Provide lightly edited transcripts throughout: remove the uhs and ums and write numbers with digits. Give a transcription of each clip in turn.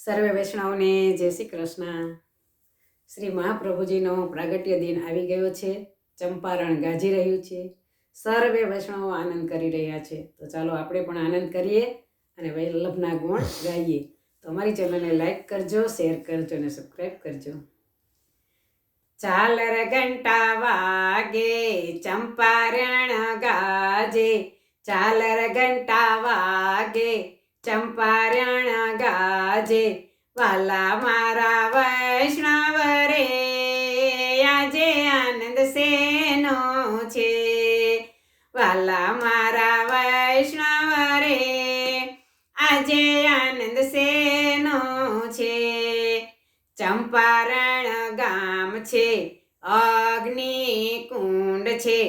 સર્વે વૈષ્ણવને જય શ્રી કૃષ્ણ। શ્રી મહાપ્રભુજીનો પ્રાગટ્ય દિન આવી ગયો છે। ચંપારણ ગાજી રહ્યું છે, સર્વે વૈષ્ણવો આનંદ કરી રહ્યા છે। તો ચાલો આપણે પણ આનંદ કરીએ અને વલ્લભના ગુણ ગાઈએ। તો અમારી ચેનલને લાઈક કરજો, શેર કરજો અને સબસ્ક્રાઈબ કરજો। ચાલર ઘંટા વાગે ચંપારણ ગાજે, ચાલર ઘંટા વાગે ચંપારણ ગાજે, વાલા મારા વૈષ્ણવ રે આજે આનંદ શેનો છે, વાલા મારા વૈષ્ણવ રે આજે આનંદ શેનો છે। ચંપારણ ગામ છે, અગ્નિ કુંડ છે,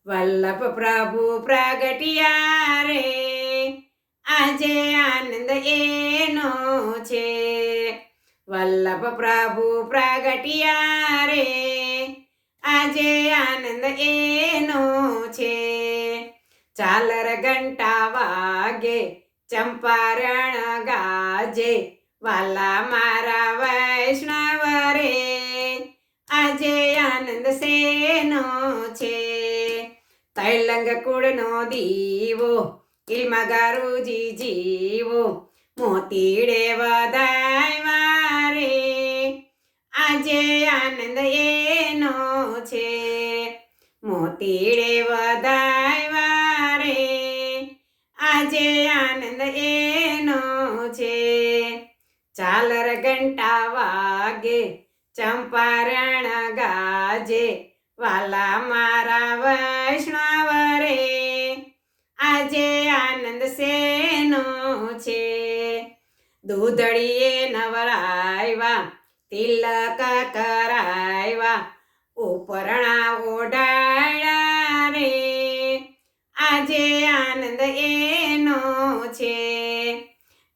વલ્લભ પ્રભુ પ્રગટ્યા રે આજે આનંદ એનો છે, વલ્લભ પ્રભુ પ્રગટ્યા રે આજે આનંદ એનો છે। ચાલર ઘંટા વાગે ચંપારણ ગાજે, વાલા મારા વૈષ્ણવ રે આજે આનંદ શેનો છે। તૈલંગ કુળનો દીવો ઇલમાં ગારુજી જીવો, મોતીડે વધાવ્યા રે આજે આનંદ એનો છે, મોતીડે વધાવ્યા રે આજે આનંદ એનો છે। ચાલર ઘંટા વાગે ચંપારણ ગાજે, વાલા મારા વૈષ્ણવ રે આજે આનંદ શેનો છે। દૂધળીએ નવરાવ્યા, તિલક કરાવ્યા, ઉપરણા ઓઢાડ્યા રે આજે આનંદ એનો છે,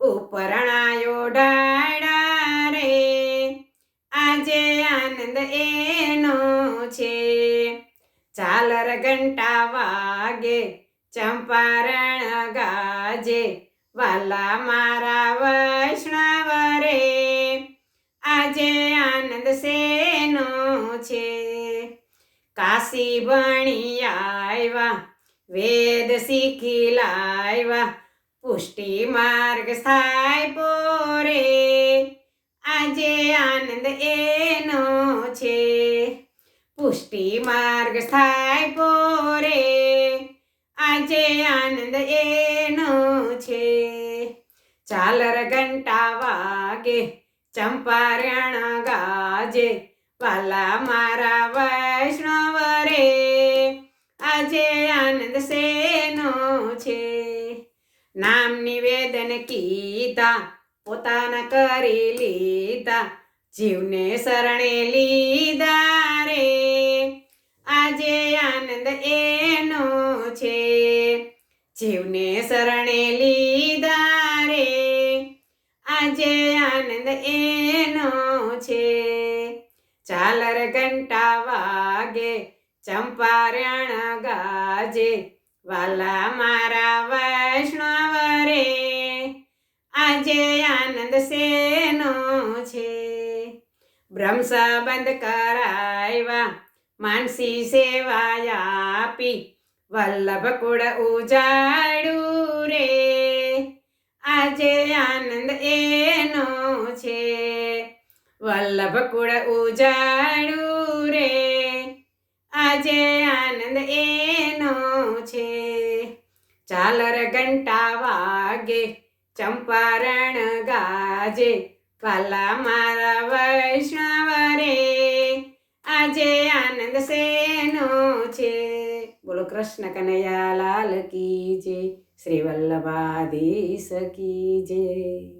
ઉપરણા ઓઢાડ્યા રે આજે આનંદ એનો છે। ચાલર ઘંટા વાગે ચંપારણ ગાજે, વાલા મારા વૈષ્ણવ રે આજે આનંદ શેનો છે। કાશી ભણી આવ્યા, વેદ શીખી લાવ્યા, પુષ્ટિ માર્ગ સ્થાપ્યો રે આજે આનંદ એનો છે, પુષ્ટિ માર્ગ સ્થાપ્યો રે આજે આનંદ એનો છે। ચાલર ઘંટા વાગે ચંપારણ ગાજે, વાલા મારા વૈષ્ણવ રે આજે આનંદ શેનો છે। નામ નિવેદન કીધા, પોતાના કરી લીધા, જીવને શરણે લીધા રે આજે આનંદ એનો છે, જીવને શરણે લીધા રે આજે આનંદ એનો છે। ચાલર ઘંટા વાગે ચંપારણ ગાજે, વાલા મારા વૈષ્ણવ રે આજે આનંદ શેનો છે। બ્રહ્મ સંબંધ કરાવ્યા, માનસી સેવા આપી, વલ્લભ કુળ ઉજાડ્યું રે આજે આનંદ એનો છે, વલ્લભ કુળ ઉજાડ્યું રે આજે આનંદ એનો છે। ચાલર ઘંટા વાગે ચંપારણ ગાજે, વાલા મારા વૈષ્ણવ રે આજે આનંદ શેનો છે। બોલો કૃષ્ણ કનૈયા લાલ કી જય, શ્રી વલ્લભાધીશ કી જય।